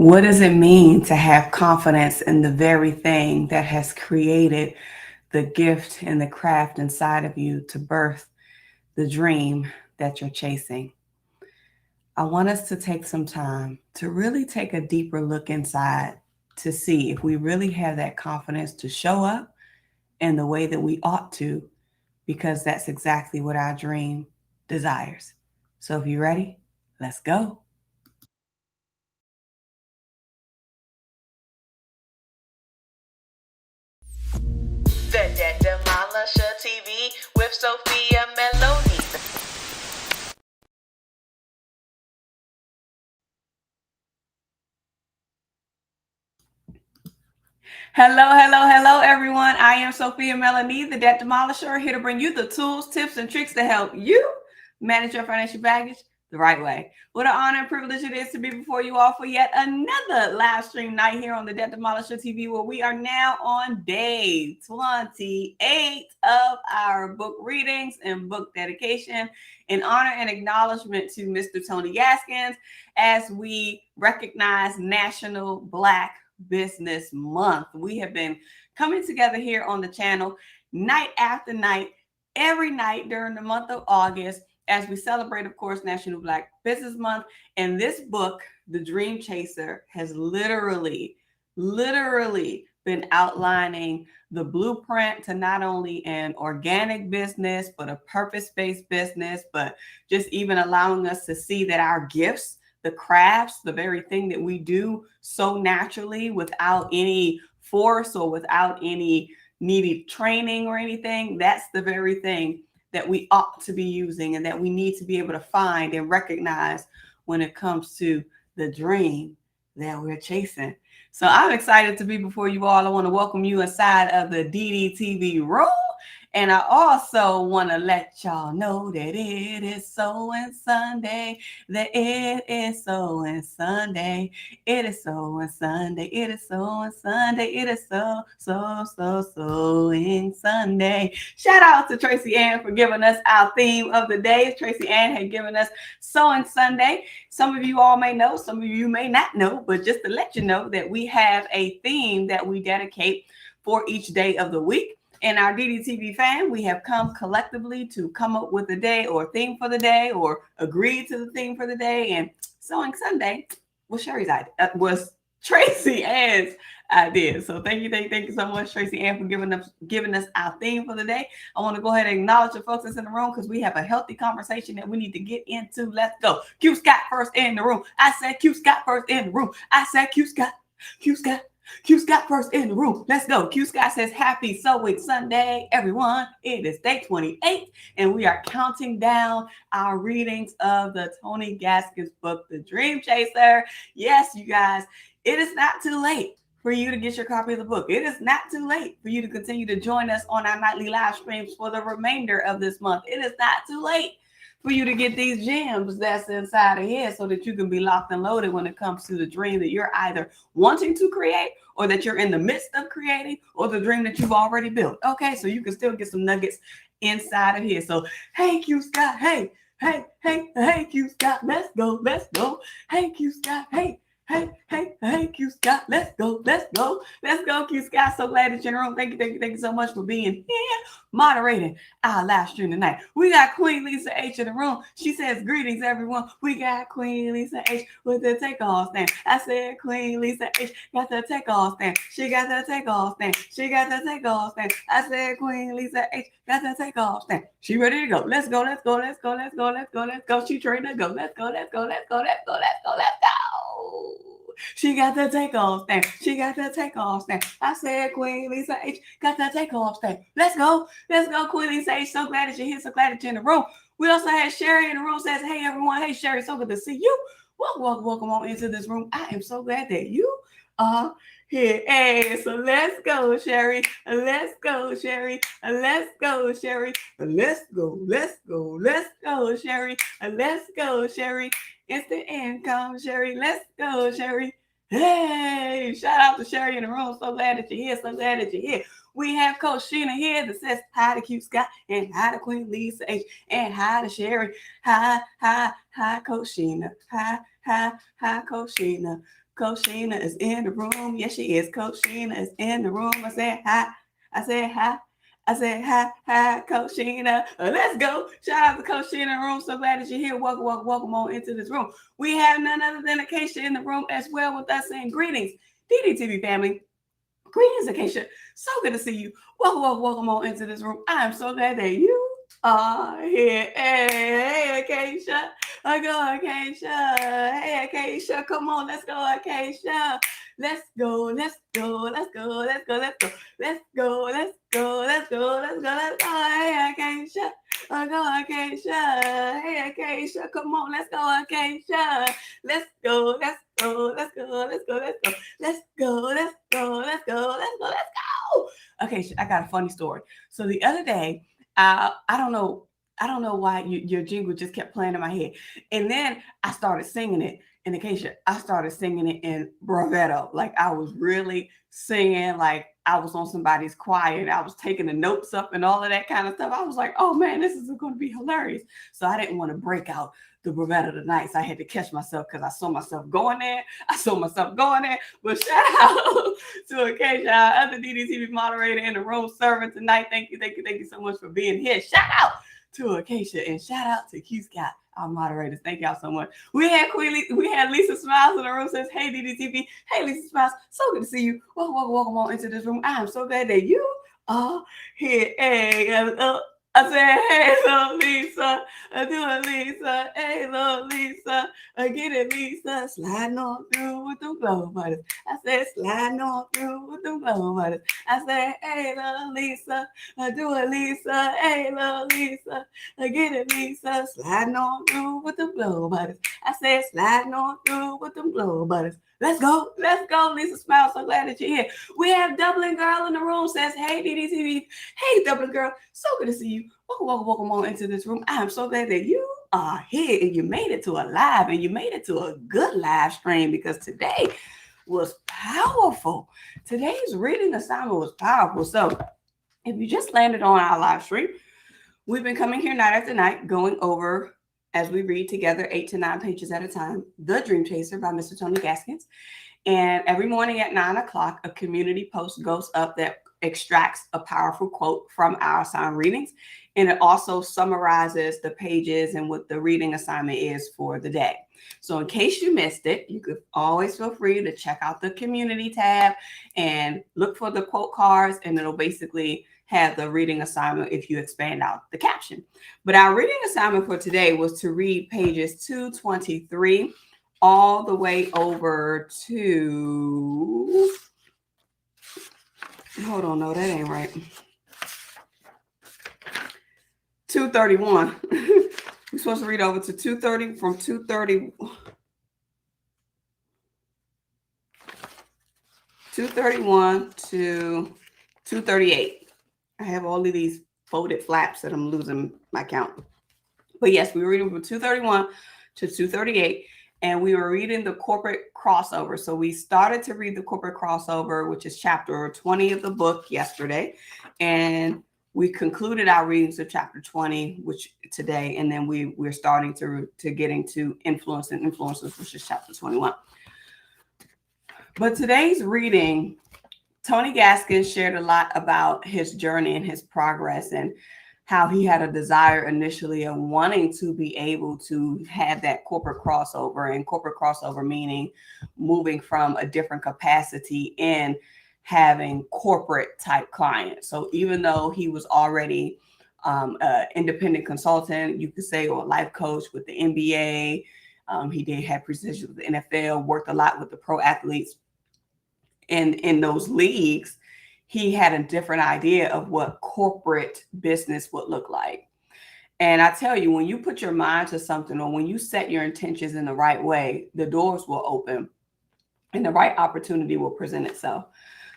What does it mean to have confidence in the very thing that has created the gift and the craft inside of you to birth the dream that you're chasing? I want us to take some time to really take a deeper look inside to see if we really have that confidence to show up in the way that we ought to, because that's exactly what our dream desires. So if you're ready, let's go. The Debt Demolisher TV with Sophia Melone. Hello, everyone. I am Sophia Melonē, the Debt Demolisher, here to bring you the tools, tips, and tricks to help you manage your financial baggage the right way. What an honor and privilege it is to be before you all for yet another live stream night here on the Debt Demolisher TV, where we are now on day 28 of our book readings and book dedication in honor and acknowledgement to Mr. Tony Gaskins as we recognize National Black Business Month. We have been coming together here on the channel night after night, every night during the month of August, as we celebrate, of course, National Black Business Month. And this book, The Dream Chaser, has literally been outlining the blueprint to not only an organic business, but a purpose-based business, but just even allowing us to see that our gifts, the crafts, the very thing that we do so naturally without any force or without any needed training or anything, that's the very thing that we ought to be using and that we need to be able to find and recognize when it comes to the dream that we're chasing. So I'm excited to be before you all. I want to welcome you inside of the DDTV room. And I also want to let y'all know that it is sewing Sunday, that it is sewing Sunday, it is sewing Sunday, it is sewing Sunday, it is sewing Sunday. Shout out to Tracy Ann for giving us our theme of the day. Tracy Ann had given us Sewing Sunday. Some of you all may know, some of you may not know, but just to let you know that we have a theme that we dedicate for each day of the week. In our DDTV fan, we have come collectively to come up with a day or theme for the day, or agree to the theme for the day. And Sewing Sunday was was Tracy Ann's idea. So thank you so much, Tracy Ann, for giving us our theme for the day. I want to go ahead and acknowledge the folks that's in the room, because we have a healthy conversation that we need to get into. Let's go. Q Scott first in the room. I said Q Scott first in the room. I said Q Scott first in the room. Let's go. Q Scott says, happy Sewing Sunday, everyone. It is day 28, and we are counting down our readings of the Tony Gaskins book, The Dream Chaser. Yes, you guys, it is not too late for you to get your copy of the book. It is not too late for you to continue to join us on our nightly live streams for the remainder of this month. It is not too late for you to get these gems that's inside of here, so that you can be locked and loaded when it comes to the dream that you're either wanting to create, or that you're in the midst of creating, or the dream that you've already built. Okay, so you can still get some nuggets inside of here. So, hey, Q Scott, hey, Q Scott, let's go. Hey, Q Scott, hey, Q Scott, let's go, Q Scott. So glad that you're in the room. Thank you so much for being here, moderating our live stream tonight. We got Queen Lisa H in the room. She says, greetings, everyone. We got Queen Lisa H with the takeoff stand. I said, Queen Lisa H got the takeoff stand. She got the takeoff stand. I said, Queen Lisa H got the takeoff stand. She ready to go. Let's go. She trained to go. Let's go. She got the takeoff stand. I said, Queen Lisa H got the takeoff stand. Let's go, Queen Lisa H. So glad that you're here. So glad that you're in the room. We also had Sherry in the room. Says, hey, everyone. Hey, Sherry. So good to see you. Welcome on into this room. I am so glad that you are here. Hey, so let's go, Sherry. Let's go, Sherry. It's the income, Sherry. Let's go, Sherry. Hey, shout out to Sherry in the room. So glad that you're here. We have Coach Sheena here that says hi to Q Scott, and hi to Queen Lisa H, and hi to Sherry. Hi, Coach Sheena. Hi, Coach Sheena. Coach Sheena is in the room. Yes, she is. Coach Sheena is in the room. I said hi. I said hi. I said hi, Coach Sheena. Let's go. Shout out to Coach Sheena in the room. So glad that you're here. Welcome on into this room. We have none other than Acacia in the room as well with us saying greetings, DDTV family. Greetings, Acacia. So good to see you. Welcome on into this room. I am so glad that you are here. Hey, Acacia. I go, Acacia. Hey, Acacia. Come on, let's go, Acacia. Let's go. Hey, Acacia. I go, Acacia. Hey, Acacia. Come on, let's go, Acacia. Let's go. Okay, I got a funny story. So the other day, I don't know why your jingle just kept playing in my head, and then I started singing it. In Acacia, I started singing it in bravado, like I was really singing, like I was on somebody's choir, and I was taking the notes up and all of that kind of stuff. I was like, oh man, this is going to be hilarious. So I didn't want to break out the bravado tonight. So I had to catch myself because I saw myself going there. But shout out to Acacia, our other DDTV moderator in the room serving tonight. Thank you so much for being here. Shout out to Acacia and shout out to Q Scott, our moderators. Thank y'all so much. We had Lisa Smiles in the room, says, hey DDTV. Hey Lisa Smiles, so good to see you. Welcome on into this room. I am so glad that you are here. Hey, I said, hey, little Lisa, I do it, Lisa. Hey, little Lisa, I get it, Lisa. Sliding on through with them glow buttons. I said, sliding on through with them glow buttons. I said, hey, little Lisa, I do it, Lisa. Hey, little Lisa, I get it, Lisa. Sliding on through with them glow buttons. I said, sliding on through with them glow buttons. Let's go. Lisa Smile, so glad that you're here. We have Dublin Girl in the room, says, hey, DDTV. Hey, Dublin Girl, so good to see you. Welcome on into this room. I am so glad that you are here and you made it to a live and you made it to a good live stream because today was powerful. Today's reading assignment was powerful. So if you just landed on our live stream, we've been coming here night after night going over, as we read together 8 to 9 pages at a time, The Dream Chaser by Mr. Tony Gaskins. And every morning at 9 o'clock, a community post goes up that extracts a powerful quote from our assigned readings. And it also summarizes the pages and what the reading assignment is for the day. So in case you missed it, you could always feel free to check out the community tab and look for the quote cards, and it'll basically have the reading assignment if you expand out the caption. But our reading assignment for today was to read pages 223 all the way over to, hold on, no, that ain't right. 231. We're supposed to read over to 230, from 231 to 238. I have all of these folded flaps that I'm losing my count. But yes, we were reading from 231 to 238, and we were reading the corporate crossover. So we started to read the corporate crossover, which is chapter 20 of the book yesterday. And we concluded our readings of chapter 20, which today, and then we're starting to get into influence and influences, which is chapter 21. But today's reading, Tony Gaskins shared a lot about his journey and his progress and how he had a desire initially of wanting to be able to have that corporate crossover, and corporate crossover meaning moving from a different capacity in having corporate type clients. So even though he was already an independent consultant, you could say, or a life coach with the NBA, he did have positions with the NFL, worked a lot with the pro athletes in those leagues. He had a different idea of what corporate business would look like. And I tell you, when you put your mind to something, or when you set your intentions in the right way, the doors will open and the right opportunity will present itself.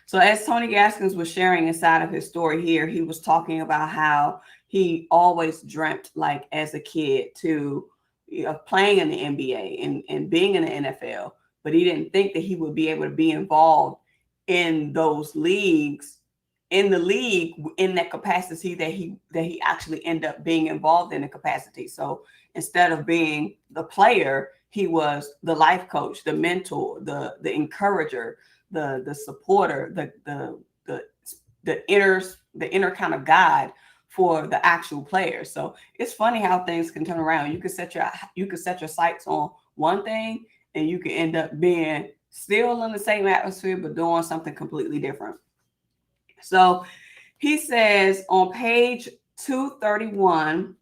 So as Tony Gaskins was sharing inside of his story here, he was talking about how he always dreamt, like as a kid, to playing in the NBA and being in the NFL, but he didn't think that he would be able to be involved in those leagues in the league in that capacity that he actually ended up being involved in the capacity. So instead of being the player, he was the life coach, the mentor, the encourager, the supporter, the inner kind of guide for the actual player. So it's funny how things can turn around. You could set your sights on one thing, and you can end up being still in the same atmosphere, but doing something completely different. So he says on page 231,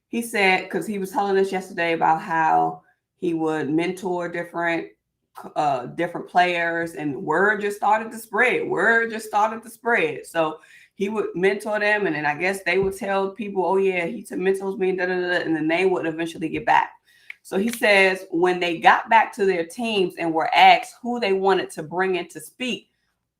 he said, because he was telling us yesterday about how he would mentor different players, and word just started to spread. So he would mentor them, and then I guess they would tell people, oh yeah, he mentors me, and then they would eventually get back. So he says when they got back to their teams and were asked who they wanted to bring in to speak,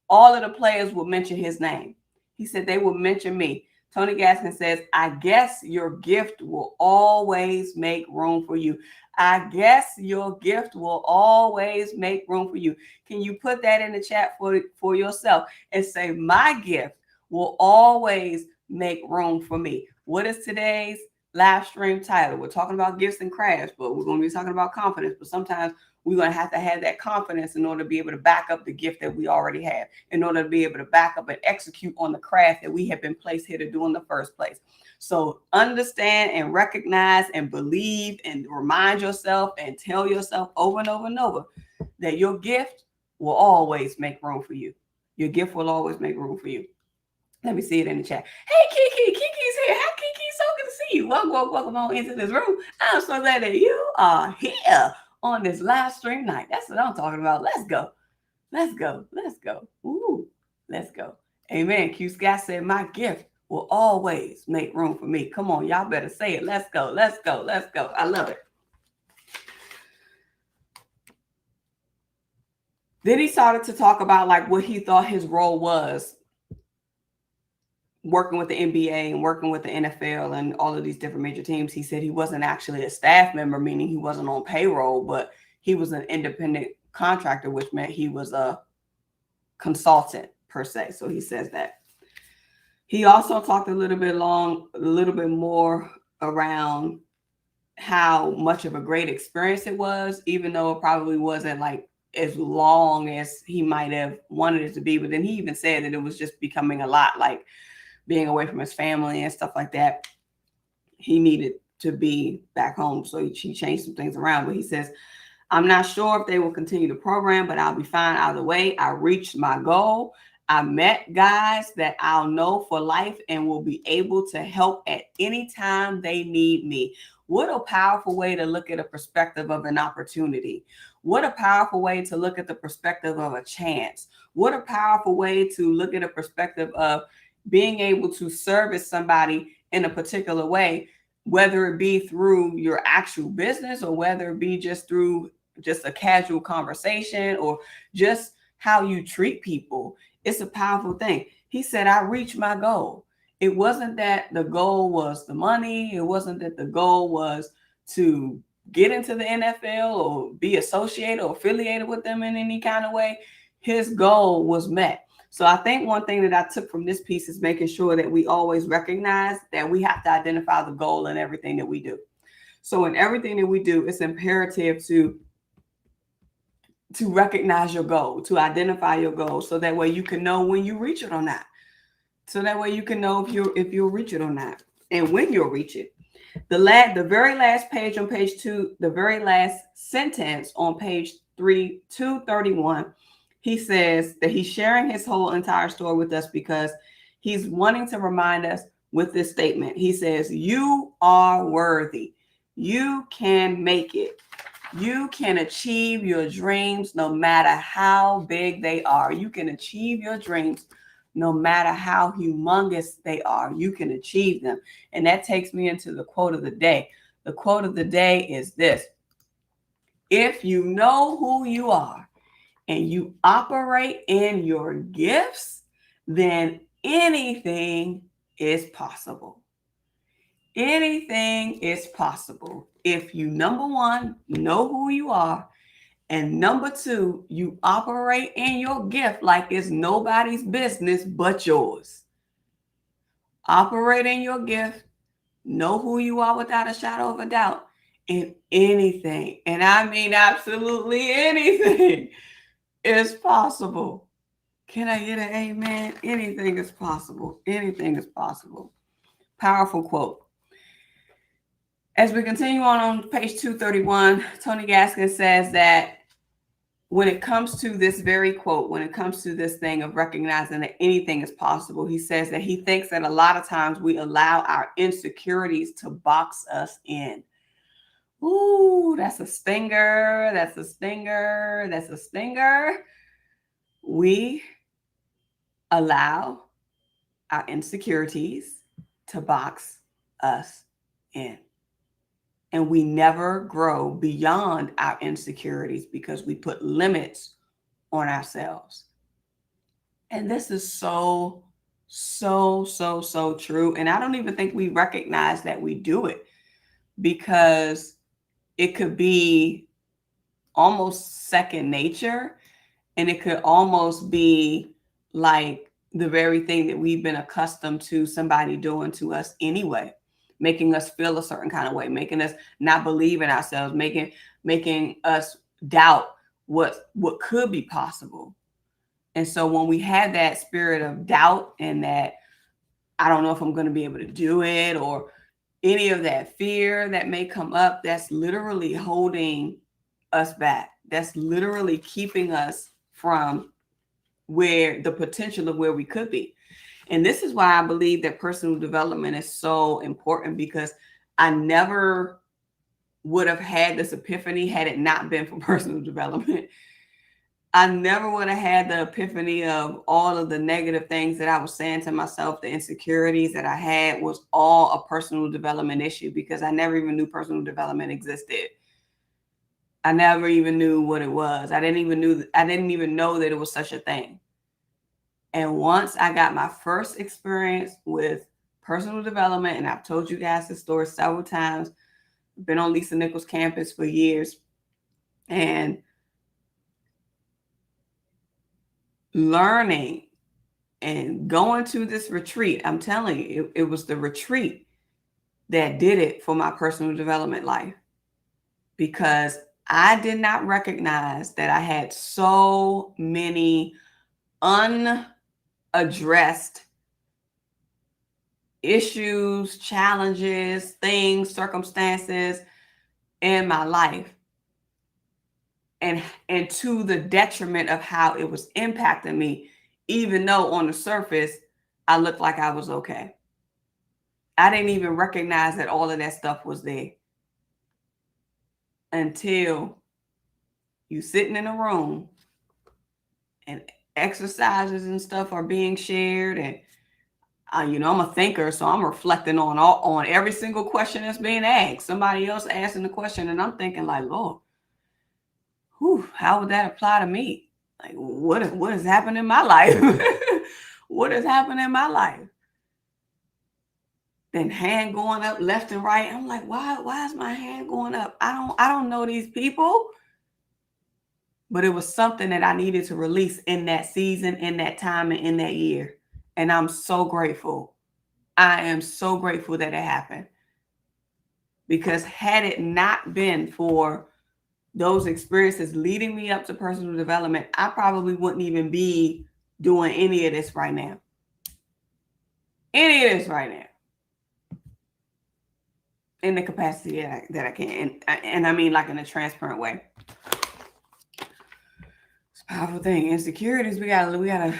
all of the players would mention his name. He said they would mention me. Tony Gaskin says, I guess your gift will always make room for you. I guess your gift will always make room for you. Can you put that in the chat for yourself and say, my gift will always make room for me? What is today's live stream title? We're talking about gifts and crafts, but we're going to be talking about confidence. But sometimes we're going to have that confidence in order to be able to back up the gift that we already have, in order to be able to back up and execute on the craft that we have been placed here to do in the first place. So understand and recognize and believe and remind yourself and tell yourself over and over and over that your gift will always make room for you. Your gift will always make room for you. Let me see it in the chat. Hey, Kiki's here. Hi, Kiki. So good to see you. Welcome on into this room. I'm so glad that you are here on this live stream night. That's what I'm talking about. Let's go. Ooh, let's go. Amen. Q Scott said, my gift will always make room for me. Come on, y'all better say it. Let's go. I love it. Then he started to talk about like what he thought his role was working with the NBA and working with the NFL and all of these different major teams. He said he wasn't actually a staff member, meaning he wasn't on payroll, but he was an independent contractor, which meant he was a consultant per se. So he says that. He also talked a little bit more around how much of a great experience it was, even though it probably wasn't like as long as he might have wanted it to be. But then he even said that it was just becoming a lot, like being away from his family and stuff like that. He needed to be back home. So he changed some things around. But he says, I'm not sure if they will continue the program, but I'll be fine either way. I reached my goal. I met guys that I'll know for life and will be able to help at any time they need me. What a powerful way to look at a perspective of an opportunity. What a powerful way to look at the perspective of a chance. What a powerful way to look at a perspective of being able to service somebody in a particular way, whether it be through your actual business or whether it be just through just a casual conversation or just how you treat people. It's a powerful thing. He said, I reached my goal. It wasn't that the goal was the money. It wasn't that the goal was to get into the NFL or be associated or affiliated with them in any kind of way. His goal was met. So I think one thing that I took from this piece is making sure that we always recognize that we have to identify the goal in everything that we do. So in everything that we do, it's imperative to recognize your goal, to identify your goal, so that way you can know when you reach it or not. So that way you can know if you'll reach it or not, and when you'll reach it. The very last page on page 2, the very last sentence on page 231, he says that he's sharing his whole entire story with us because he's wanting to remind us with this statement. He says, you are worthy. You can make it. You can achieve your dreams no matter how big they are. You can achieve your dreams no matter how humongous they are. You can achieve them. And that takes me into the quote of the day. The quote of the day is this: if you know who you are and you operate in your gifts, then anything is possible. Anything is possible. If you, number one, know who you are And number two, you operate in your gift like it's nobody's business but yours. Operate in your gift. Know who you are without a shadow of a doubt. And anything, and I mean absolutely anything, is possible. Can I get an amen? Anything is possible. Anything is possible. Powerful quote. As we continue on page 231, Tony Gaskins says that when it comes to this very quote, when it comes to this thing of recognizing that anything is possible, he says that he thinks that a lot of times we allow our insecurities to box us in. Ooh, that's a stinger. That's a stinger. That's a stinger. We allow our insecurities to box us in. And we never grow beyond our insecurities because we put limits on ourselves. And this is so true. And I don't even think we recognize that we do it, because it could be almost second nature, and it could almost be like the very thing that we've been accustomed to somebody doing to us anyway, making us feel a certain kind of way, making us not believe in ourselves, making us doubt what could be possible. And so when we have that spirit of doubt and that I don't know if I'm going to be able to do it, or any of that fear that may come up, that's literally holding us back. That's literally keeping us from where the potential of where we could be. And this is why I believe that personal development is so important, because I never would have had this epiphany had it not been for personal development. I never would have had the epiphany of all of the negative things that I was saying to myself. The insecurities that I had was all a personal development issue, because I never even knew personal development existed. I never even knew what it was. I didn't even know that it was such a thing. And once I got my first experience with personal development, and I've told you guys this story several times, I've been on Lisa Nichols' campus for years, and learning and going to this retreat, I'm telling you, it was the retreat that did it for my personal development life, because I did not recognize that I had so many unaddressed issues, challenges, things, circumstances in my life, and to the detriment of how it was impacting me, even though on the surface I looked like I was okay. I didn't even recognize that all of that stuff was there until you sitting in a room and exercises and stuff are being shared. And I'm a thinker, so I'm reflecting on every single question that's being asked. Somebody else asking the question, and I'm thinking like, Lord, how would that apply to me? Like, what has happened in my life? What has happened in my life? Then hand going up left and right. I'm like, why is my hand going up? I don't know these people. But it was something that I needed to release in that season, in that time, and in that year. And I'm so grateful. I am so grateful that it happened. Because had it not been for those experiences leading me up to personal development, I probably wouldn't even be doing any of this right now. Any of this right now. In the capacity that I can. And I mean, like, in a transparent way. It's a powerful thing. Insecurities, we gotta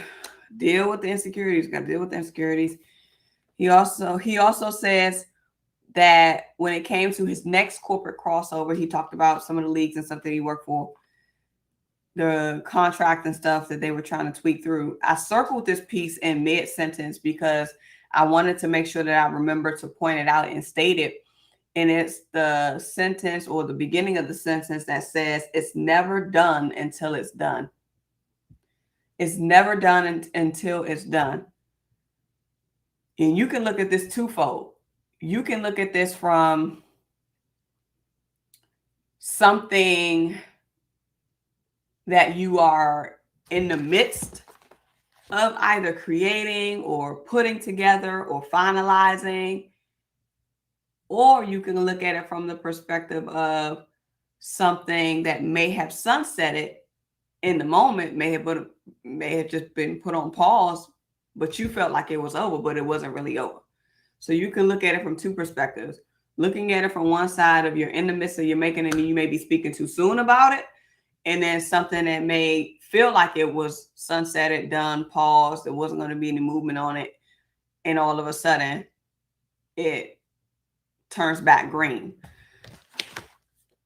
deal with the insecurities. We gotta deal with the insecurities. He also says that when it came to his next corporate crossover, he talked about some of the leagues and stuff that he worked for, the contract and stuff that they were trying to tweak through. I circled this piece in mid-sentence because I wanted to make sure that I remember to point it out and state it. And it's the sentence, or the beginning of the sentence, that says, it's never done until it's done. It's never done until it's done. And you can look at this twofold. You can look at this from something that you are in the midst of either creating or putting together or finalizing. Or you can look at it from the perspective of something that may have sunsetted in the moment, may have just been put on pause, but you felt like it was over, but it wasn't really over. So you can look at it from two perspectives. Looking at it from one side of you're in the midst of you're making it and you may be speaking too soon about it. And then something that may feel like it was sunsetted, done, paused, there wasn't going to be any movement on it. And all of a sudden it turns back green.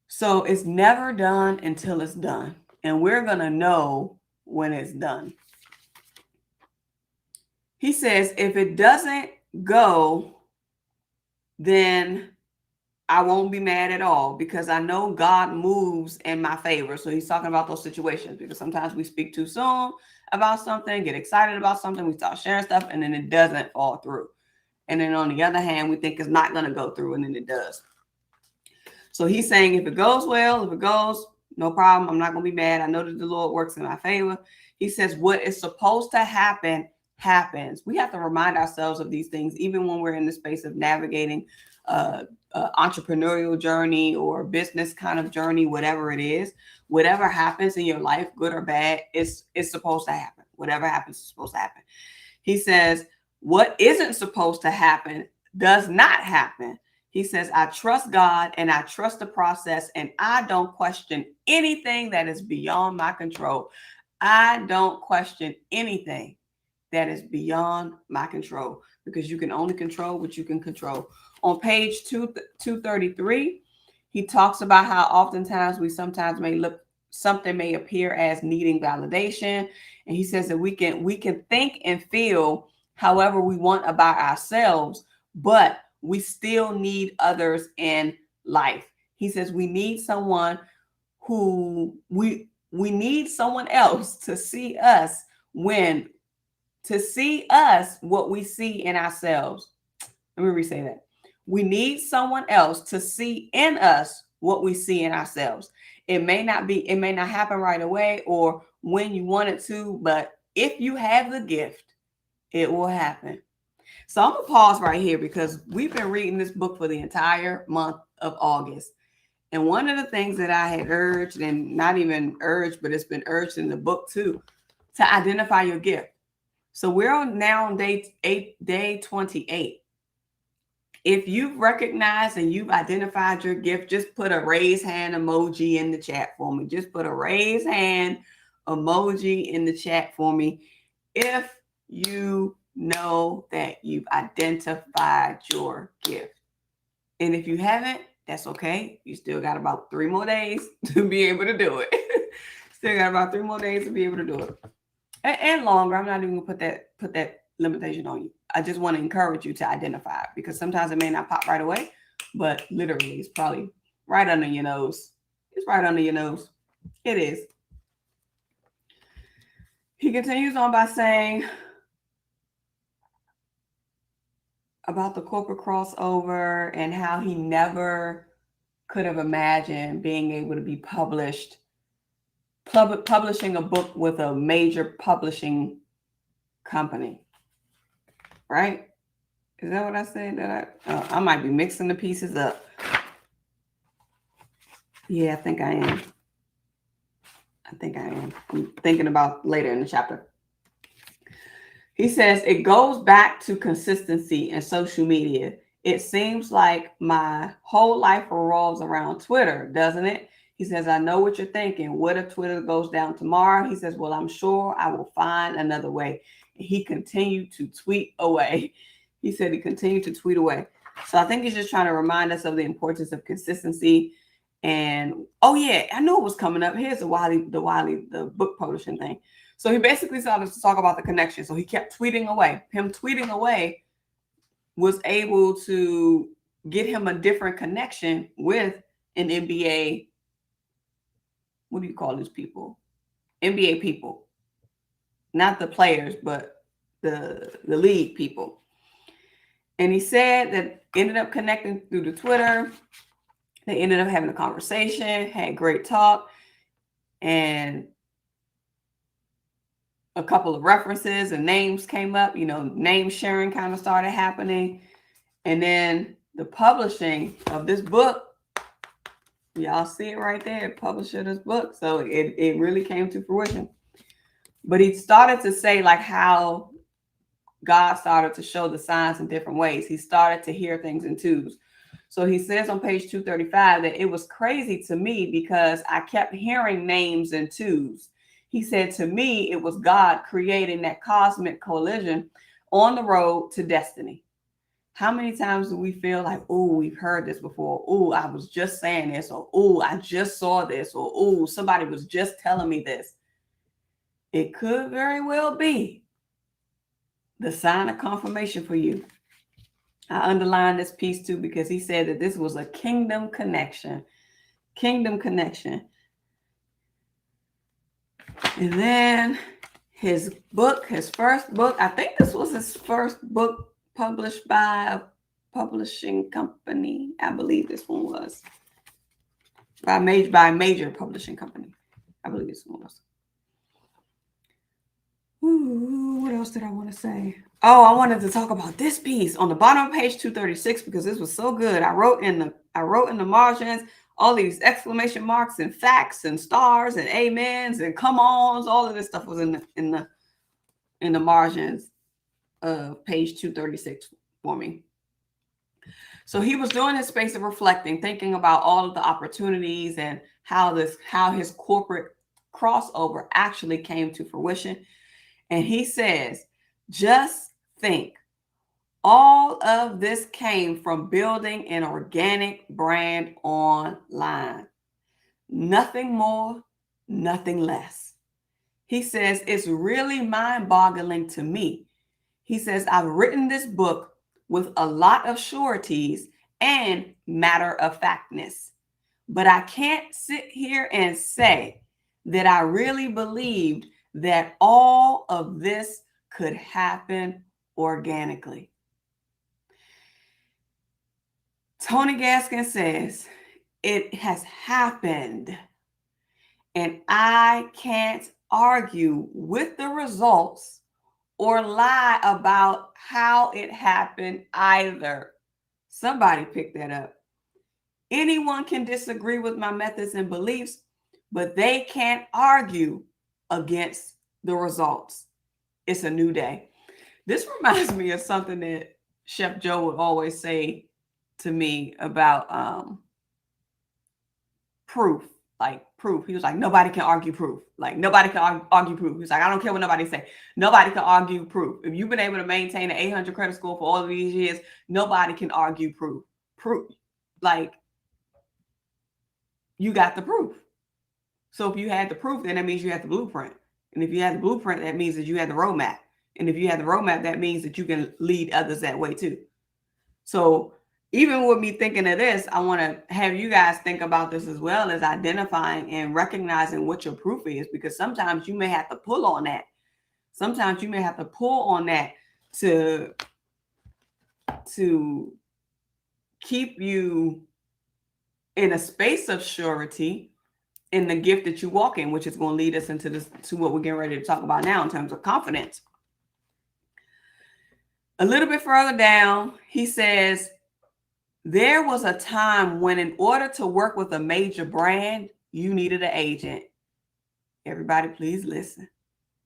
So it's never done until it's done. And we're going to know when it's done. He says, if it doesn't go, then I won't be mad at all because I know God moves in my favor. So he's talking about those situations because sometimes we speak too soon about something, get excited about something, we start sharing stuff, and then it doesn't fall through. And then on the other hand, we think it's not going to go through, and then it does. So he's saying if it goes well, if it goes, no problem. I'm not going to be mad. I know that the Lord works in my favor. He says what is supposed to happen happens. We have to remind ourselves of these things, even when we're in the space of navigating entrepreneurial journey or business kind of journey, whatever it is, whatever happens in your life, good or bad, it's supposed to happen. Whatever happens is supposed to happen. He says what isn't supposed to happen does not happen. He says, I trust God and I trust the process and I don't question anything that is beyond my control. I don't question anything that is beyond my control because you can only control what you can control. On page 233, he talks about how oftentimes we sometimes something may appear as needing validation. And he says that we can think and feel however we want about ourselves, but we still need others in life. He says we need someone who we need someone else to see us what we see in ourselves. Let me re-say that. We need someone else to see in us what we see in ourselves. It may not happen right away or when you want it to, but if you have the gift, it will happen. So I'm going to pause right here because we've been reading this book for the entire month of August. And one of the things that I had urged, and not even urged, but it's been urged in the book too, to identify your gift. So we're now on day 28. If you've recognized and you've identified your gift, just put a raise hand emoji in the chat for me. Just put a raise hand emoji in the chat for me if you know that you've identified your gift. And if you haven't, that's okay. You still got about 3 more days to be able to do it. Still got about 3 more days to be able to do it. And longer. I'm not even gonna put that limitation on you. I just want to encourage you to identify it because sometimes it may not pop right away, but literally it's probably right under your nose. It's right under your nose. It is. He continues on by saying about the corporate crossover and how he never could have imagined being able to be publishing a book with a major publishing company. Right? Is that what I said? I might be mixing the pieces up. Yeah, I think I am. I'm thinking about later in the chapter. He says, it goes back to consistency in social media. It seems like my whole life revolves around Twitter, doesn't it? He says, I know what you're thinking. What if Twitter goes down tomorrow? He says, well, I'm sure I will find another way. And he continued to tweet away. He said he continued to tweet away. So I think he's just trying to remind us of the importance of consistency. And, oh yeah, I knew it was coming up. Here's the book publishing thing. So he basically started to talk about the connection. So he kept tweeting away. Him tweeting away was able to get him a different connection with an NBA. What do you call these people? NBA people. Not the players, but the league people. And he said that ended up connecting through the Twitter. They ended up having a conversation, had great talk. And a couple of references and names came up, name sharing kind of started happening. And then the publishing of this book, y'all see it right there, publisher of this book. So it really came to fruition. But he started to say like how God started to show the signs in different ways. He started to hear things in twos. So he says on page 235 that it was crazy to me because I kept hearing names in twos. He said to me, it was God creating that cosmic collision on the road to destiny. How many times do we feel like, oh, we've heard this before? Oh, I was just saying this, or oh, I just saw this, or oh, somebody was just telling me this. It could very well be the sign of confirmation for you. I underlined this piece too because he said that this was a kingdom connection. Kingdom connection. And then his book, his first book, I think this was his first book published by a publishing company. I believe this one was. By a major publishing company. I believe this one was. Ooh, what else did I want to say? Oh, I wanted to talk about this piece on the bottom of page 236 because this was so good. I wrote in the margins all these exclamation marks and facts and stars and amens and come ons. All of this stuff was in the margins of page 236 for me. So he was doing his space of reflecting, thinking about all of the opportunities and how his corporate crossover actually came to fruition. And he says, just think, all of this came from building an organic brand online. Nothing more, nothing less. He says, it's really mind-boggling to me. He says, I've written this book with a lot of sureties and matter-of-factness, but I can't sit here and say that I really believed that all of this could happen organically. Tony Gaskin says, it has happened, and I can't argue with the results or lie about how it happened either. Somebody pick that up. Anyone can disagree with my methods and beliefs, but they can't argue against the results. It's a new day. This reminds me of something that Chef Joe would always say to me about proof. Like proof. He was like, nobody can argue proof. Like nobody can argue proof. He's like, I don't care what nobody say. Nobody can argue proof. If you've been able to maintain an 800 credit score for all of these years, nobody can argue proof. Proof. Like you got the proof. So if you had the proof, then that means you had the blueprint. And if you had the blueprint, that means that you had the roadmap. And if you had the roadmap, that means that you can lead others that way too. So even with me thinking of this, I want to have you guys think about this as well as identifying and recognizing what your proof is, because sometimes you may have to pull on that. Sometimes you may have to pull on that to keep you in a space of surety in the gift that you walk in, which is going to lead us into this, to what we're getting ready to talk about now in terms of confidence. A little bit further down, he says, there was a time when in order to work with a major brand, you needed an agent. Everybody, please listen.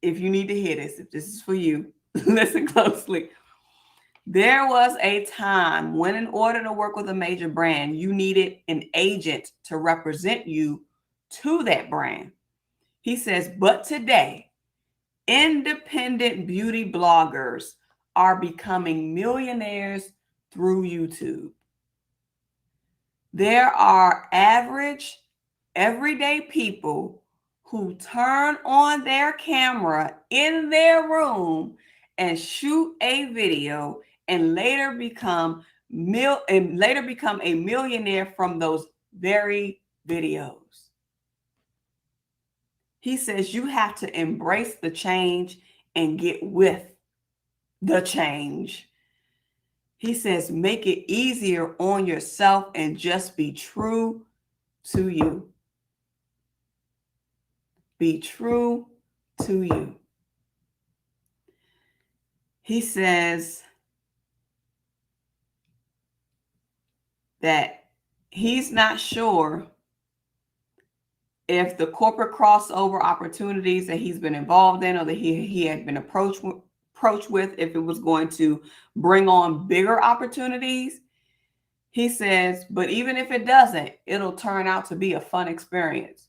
If you need to hear this, if this is for you, listen closely. There was a time when in order to work with a major brand, you needed an agent to represent you to that brand. He says, but today, independent beauty bloggers are becoming millionaires through YouTube. There are average, everyday people who turn on their camera in their room and shoot a video and later become a millionaire from those very videos. He says you have to embrace the change and get with the change. He says, make it easier on yourself and just be true to you. Be true to you. He says that he's not sure if the corporate crossover opportunities that he's been involved in or that he had been approached with, if it was going to bring on bigger opportunities. He says, but even if it doesn't, it'll turn out to be a fun experience.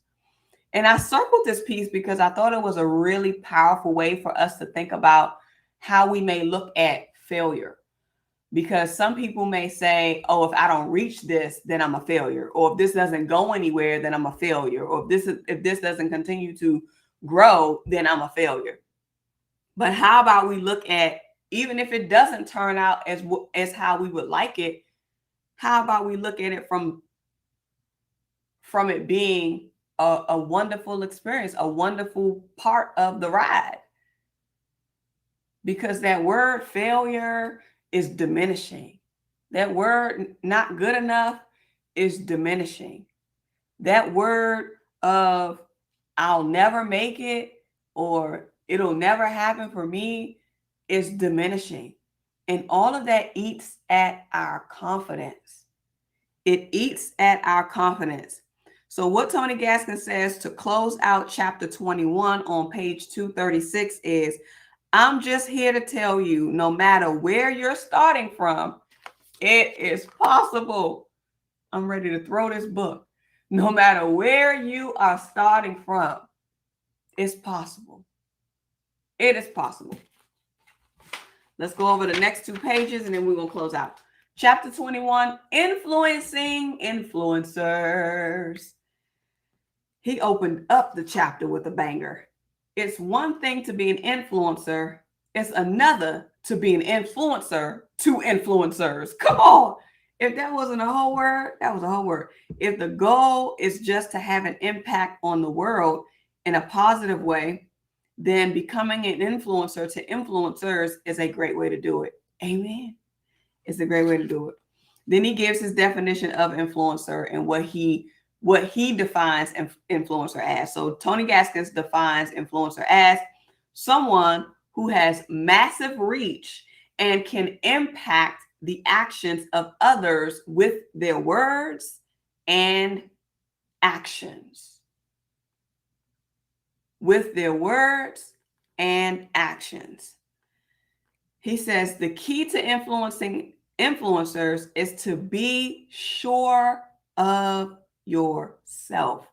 And I circled this piece because I thought it was a really powerful way for us to think about how we may look at failure. Because some people may say, oh, if I don't reach this, then I'm a failure. Or if this doesn't go anywhere, then I'm a failure. Or if this doesn't continue to grow, then I'm a failure. But how about we look at, even if it doesn't turn out as how we would like it, how about we look at it from it being a wonderful experience, a wonderful part of the ride? Because that word failure is diminishing. That word not good enough is diminishing. That word of I'll never make it or it'll never happen for me is diminishing. And all of that eats at our confidence. It eats at our confidence. So what Tony Gaskins says to close out chapter 21 on page 236 is, I'm just here to tell you, no matter where you're starting from, it is possible. I'm ready to throw this book. No matter where you are starting from, it's possible. It is possible. Let's go over the next 2 pages and then we're going to close out. Chapter 21, influencing influencers. He opened up the chapter with a banger. It's one thing to be an influencer. It's another to be an influencer to influencers. Come on. If that wasn't a whole word, that was a whole word. If the goal is just to have an impact on the world in a positive way, then becoming an influencer to influencers is a great way to do it. Amen. It's a great way to do it. Then he gives his definition of influencer and what he defines influencer as. So Tony Gaskins defines influencer as someone who has massive reach and can impact the actions of others with their words and actions. With their words and actions. He says the key to influencing influencers is to be sure of yourself.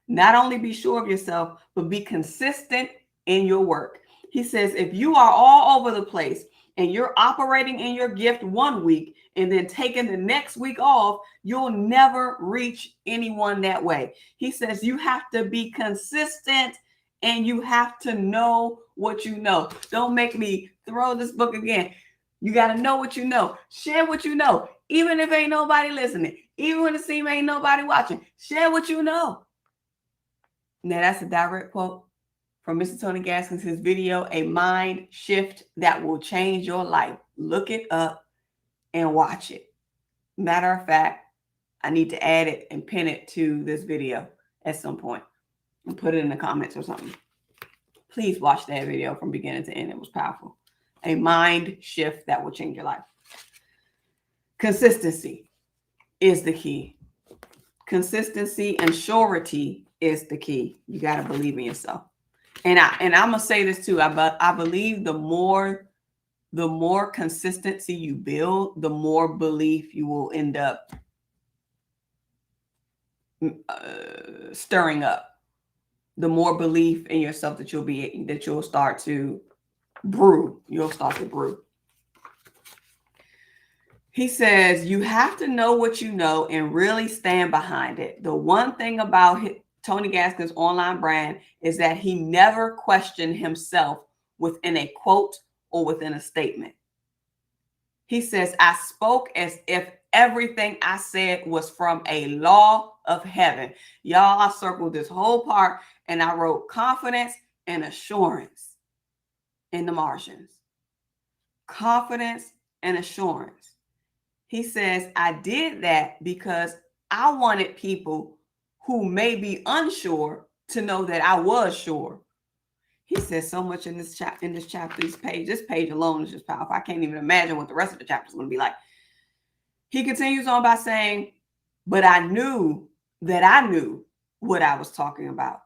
Not only be sure of yourself, but be consistent in your work. He says, if you are all over the place and you're operating in your gift one week and then taking the next week off, you'll never reach anyone that way. He says you have to be consistent and you have to know what you know. Don't make me throw this book again. You got to know what you know. Share what you know. Even if ain't nobody listening. Even when it seems ain't nobody watching. Share what you know. Now that's a direct quote from Mr. Tony Gaskins, his video, A Mind Shift That Will Change Your Life. Look it up and watch it. Matter of fact, I need to add it and pin it to this video at some point and put it in the comments or something. Please watch that video from beginning to end. It was powerful. A mind shift that will change your life. Consistency is the key. Consistency and surety is the key. You got to believe in yourself. And I'm going to say this too. I believe the more consistency you build, the more belief you will end up stirring up. The more belief in yourself that you'll start to brew. You'll start to brew. He says you have to know what you know and really stand behind it. The one thing about Tony Gaskins' online brand is that he never questioned himself within a quote or within a statement. He says, I spoke as if everything I said was from a law of heaven. Y'all, I circled this whole part and I wrote confidence and assurance in the margins. Confidence and assurance. He says, I did that because I wanted people who may be unsure to know that I was sure. He says so much in this chapter, this page alone is just powerful. I can't even imagine what the rest of the chapter is going to be like. He continues on by saying, but I knew that I knew what I was talking about.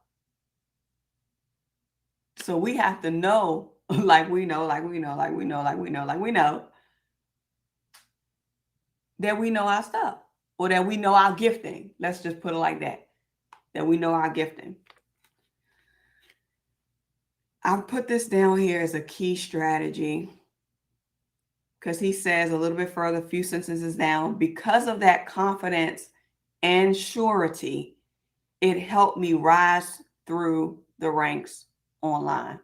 So we have to know, like we know that we know our stuff, or that we know our gifting. Let's just put it like that we know our gifting. I'll put this down here as a key strategy because he says a little bit further, a few sentences down, because of that confidence and surety, it helped me rise through the ranks online.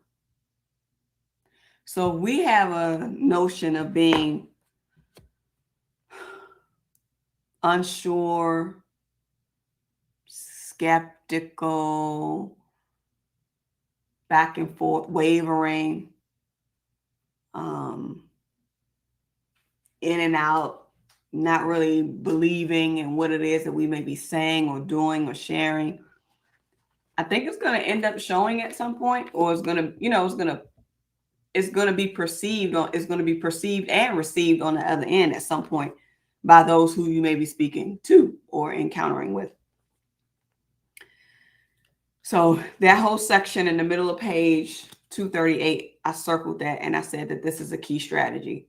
So we have a notion of being unsure, skeptical, back and forth, wavering, in and out, not really believing in what it is that we may be saying or doing or sharing. I think it's going to end up showing at some point, or it's going to, it's going to be perceived and received on the other end at some point by those who you may be speaking to or encountering with. So that whole section in the middle of page 238, I circled that and I said that this is a key strategy.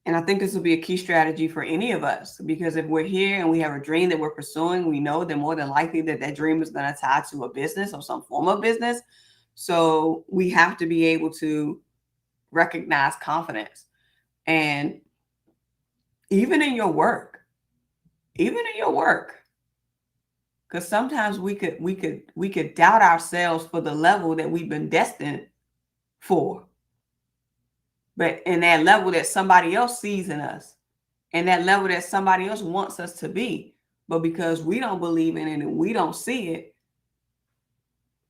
And I think this will be a key strategy for any of us, because if we're here and we have a dream that we're pursuing, we know that more than likely that dream is going to tie to a business or some form of business. So we have to be able to recognize confidence. And even in your work, because sometimes we could doubt ourselves for the level that we've been destined for. But in that level that somebody else sees in us, and that level that somebody else wants us to be, but because we don't believe in it and we don't see it,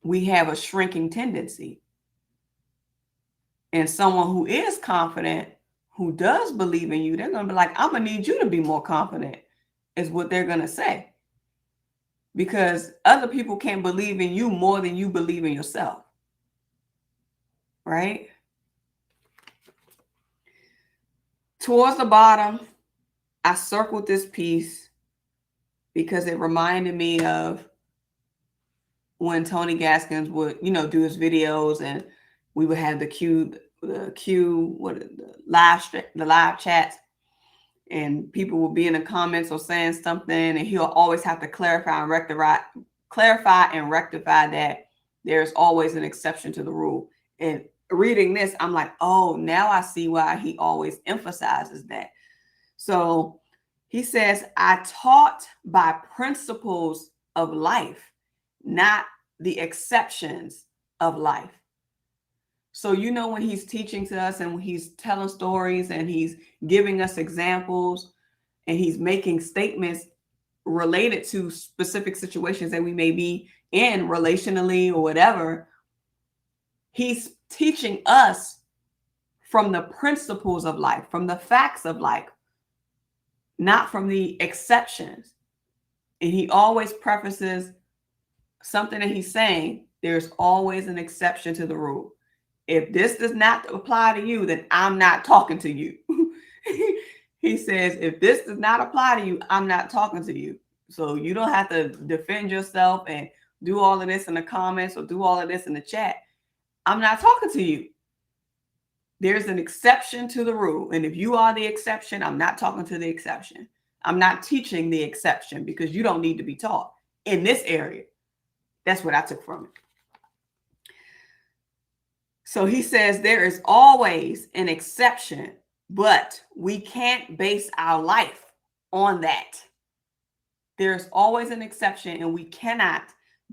we have a shrinking tendency. And someone who is confident, who does believe in you, they're going to be like, I'm going to need you to be more confident, is what they're going to say. Because other people can't believe in you more than you believe in yourself. Right? Towards the bottom, I circled this piece because it reminded me of when Tony Gaskins would, do his videos, and we would have the live chats, and people would be in the comments or saying something, and he'll always have to clarify and rectify that there's always an exception to the rule. And reading this, I'm like, oh, now I see why he always emphasizes that. So he says, I taught by principles of life, not the exceptions of life. So, when he's teaching to us and when he's telling stories and he's giving us examples and he's making statements related to specific situations that we may be in relationally or whatever, he's teaching us from the principles of life, from the facts of life, not from the exceptions. And he always prefaces something that he's saying, there's always an exception to the rule. If this does not apply to you, then I'm not talking to you. He says, if this does not apply to you, I'm not talking to you. So you don't have to defend yourself and do all of this in the comments or do all of this in the chat. I'm not talking to you. There's an exception to the rule. And if you are the exception, I'm not talking to the exception. I'm not teaching the exception because you don't need to be taught in this area. That's what I took from it. So he says there is always an exception, but we can't base our life on that. There's always an exception, and we cannot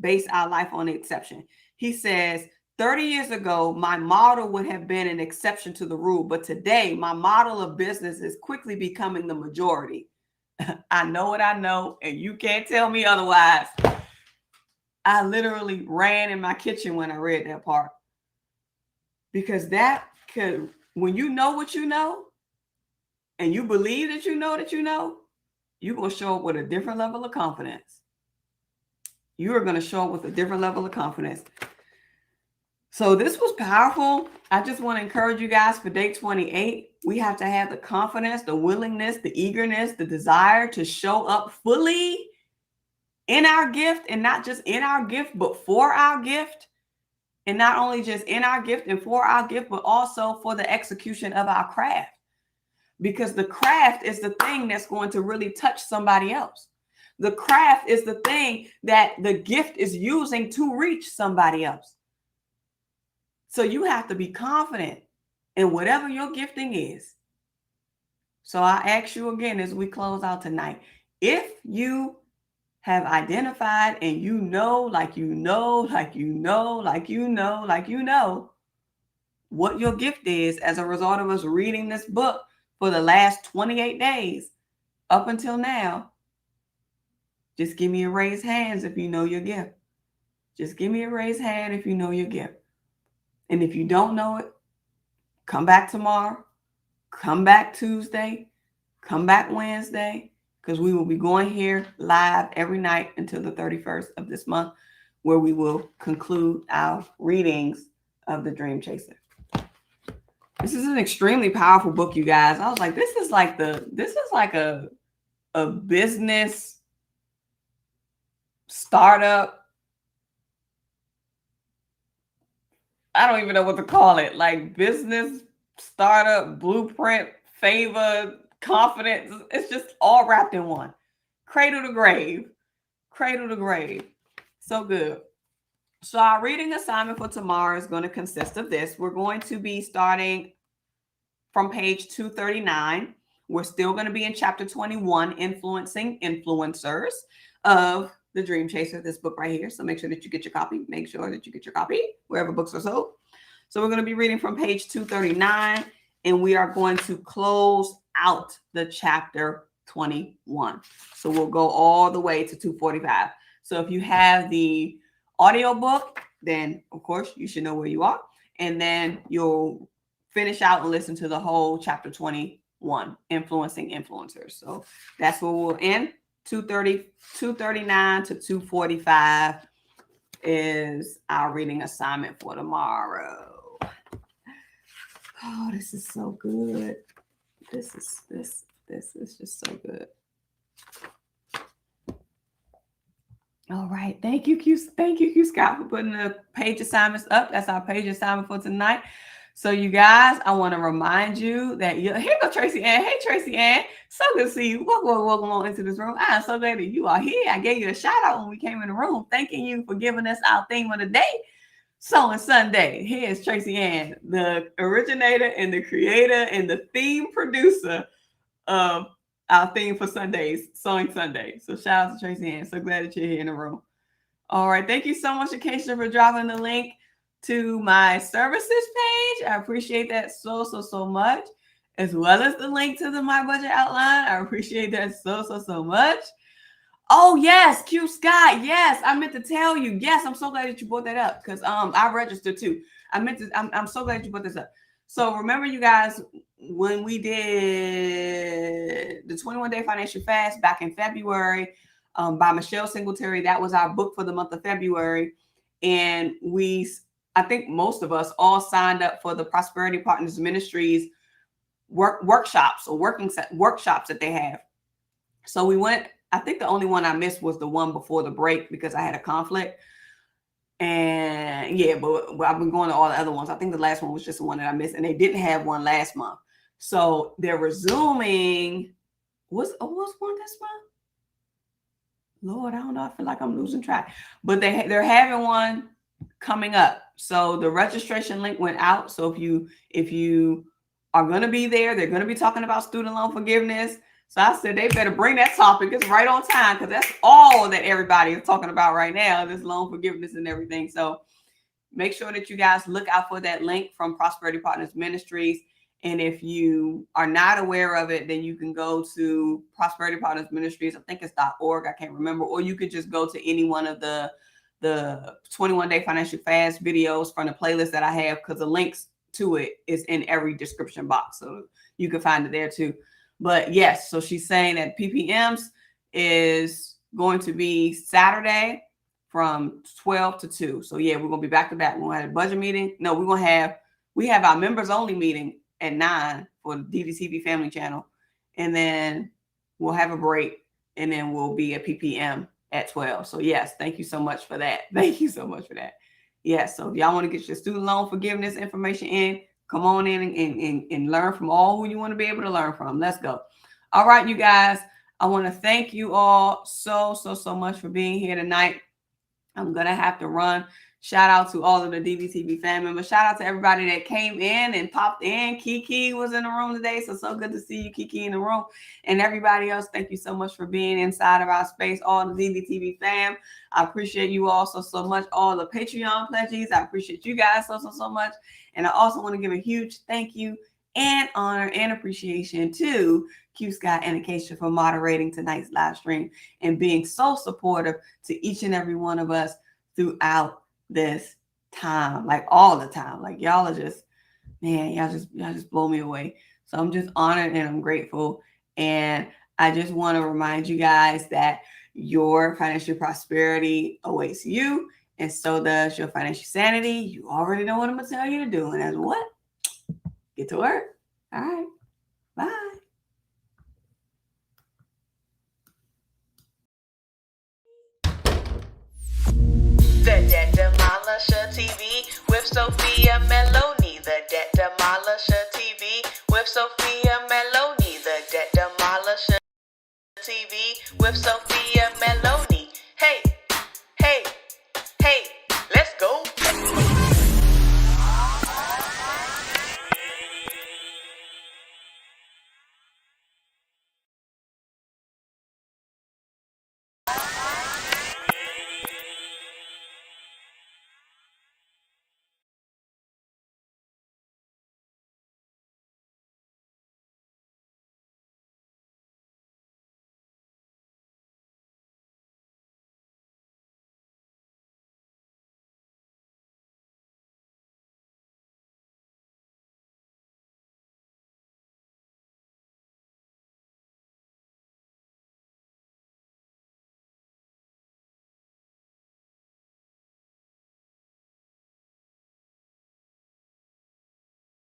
base our life on the exception. He says, 30 years ago, my model would have been an exception to the rule, but today my model of business is quickly becoming the majority. I know what I know, and you can't tell me otherwise. I literally ran in my kitchen when I read that part. Because when you know what you know, and you believe that you know, you're going to show up with a different level of confidence. You are going to show up with a different level of confidence. So this was powerful. I just want to encourage you guys for day 28. We have to have the confidence, the willingness, the eagerness, the desire to show up fully in our gift, and not just in our gift, but for our gift. And not only just in our gift and for our gift, but also for the execution of our craft. Because the craft is the thing that's going to really touch somebody else. The craft is the thing that the gift is using to reach somebody else. So you have to be confident in whatever your gifting is. So I ask you again as we close out tonight, if you have identified and you know what your gift is as a result of us reading this book for the last 28 days up until now, just give me a raised hands if you know your gift. Just give me a raised hand if you know your gift. And if you don't know it, come back tomorrow, come back Tuesday, come back Wednesday, because we will be going here live every night until the 31st of this month, where we will conclude our readings of The Dream Chaser. This is an extremely powerful book, you guys. I was like, this is like a business startup. I don't even know what to call it. Like business startup, blueprint, favor, confidence. It's just all wrapped in one. Cradle to grave. Cradle to grave. So good. So our reading assignment for tomorrow is going to consist of this. We're going to be starting from page 239. We're still going to be in chapter 21, Influencing Influencers of The Dream Chaser, this book right here. So make sure that you get your copy. Make sure that you get your copy wherever books are sold. So we're going to be reading from page 239, and we are going to close out the chapter 21. So we'll go all the way to 245. So if you have the audio book, then of course you should know where you are. And then you'll finish out and listen to the whole chapter 21, Influencing Influencers. So that's where we'll end. 239 to 245 is our reading assignment for tomorrow. Oh, this is so good. This is just so good. All right. Thank you, Q. Thank you, Q Scott, for putting the page assignments up. That's our page assignment for tonight. So you guys, I want to remind you that here go Tracy Ann. Hey, Tracy Ann. So good to see you. Welcome on into this room. I'm so glad that you are here. I gave you a shout out when we came in the room, thanking you for giving us our theme of the day, Sewing Sunday. Here's Tracy Ann, the originator and the creator and the theme producer of our theme for Sundays, Sewing Sunday. So shout out to Tracy Ann. So glad that you're here in the room. All right. Thank you so much, Acacia, for dropping the link to my services page. I appreciate that so much, as well as the link to the My Budget Outline. I appreciate that so much. Oh yes, Q Scott. Yes, I meant to tell you. Yes, I'm so glad that you brought that up, because I registered too. I'm so glad you brought this up. So remember, you guys, when we did the 21-day financial fast back in February by Michelle Singletary, that was our book for the month of February, and I think most of us all signed up for the Prosperity Partners Ministries workshops or workshops that they have. So we went. I think the only one I missed was the one before the break because I had a conflict. And yeah, but I've been going to all the other ones. I think the last one was just the one that I missed, and they didn't have one last month. So they're resuming. Was one this month? Lord, I don't know. I feel like I'm losing track. But they're having one coming up. So the registration link went out. So if you are going to be there, they're going to be talking about student loan forgiveness. So I said they better bring that topic. It's right on time, because that's all that everybody is talking about right now, this loan forgiveness and everything. So make sure that you guys look out for that link from Prosperity Partners Ministries. And if you are not aware of it, then you can go to Prosperity Partners Ministries. I think it's .org. I can't remember. Or you could just go to any one of the 21-day financial fast videos from the playlist that I have, because the links to it is in every description box. So you can find it there too. But yes, so she's saying that PPMs is going to be Saturday from 12 to 2. So yeah, we're gonna be back to back. We're gonna have a budget meeting. No, we have our members only meeting at 9 for the DDTV family channel, and then we'll have a break, and then we'll be at PPM at 12. So yes, thank you so much for that. Thank you so much for that. Yes, so if y'all want to get your student loan forgiveness information in, come on in and learn from all who you want to be able to learn from. Let's go. All right, you guys, I want to thank you all so much for being here tonight. I'm going to have to run. Shout out to all of the DDTV family members. Shout out to everybody that came in and popped in. Kiki was in the room today. So good to see you, Kiki, in the room. And everybody else, thank you so much for being inside of our space. All the DDTV fam, I appreciate you all so much. All the Patreon pledges, I appreciate you guys so much. And I also want to give a huge thank you and honor and appreciation to Q Sky and Acacia for moderating tonight's live stream and being so supportive to each and every one of us throughout this time, like all the time. Like y'all are just, man, y'all just blow me away. So I'm just honored and I'm grateful. And I just want to remind you guys that your financial prosperity awaits you, and so does your financial sanity. You already know what I'm gonna tell you to do, and that's what? Get to work. All right. Bye. The Debt Demolisher TV with Sophia Melonē. The Debt Demolisher TV with Sophia Melonē. The Debt Demolisher TV with Sophia Melonē.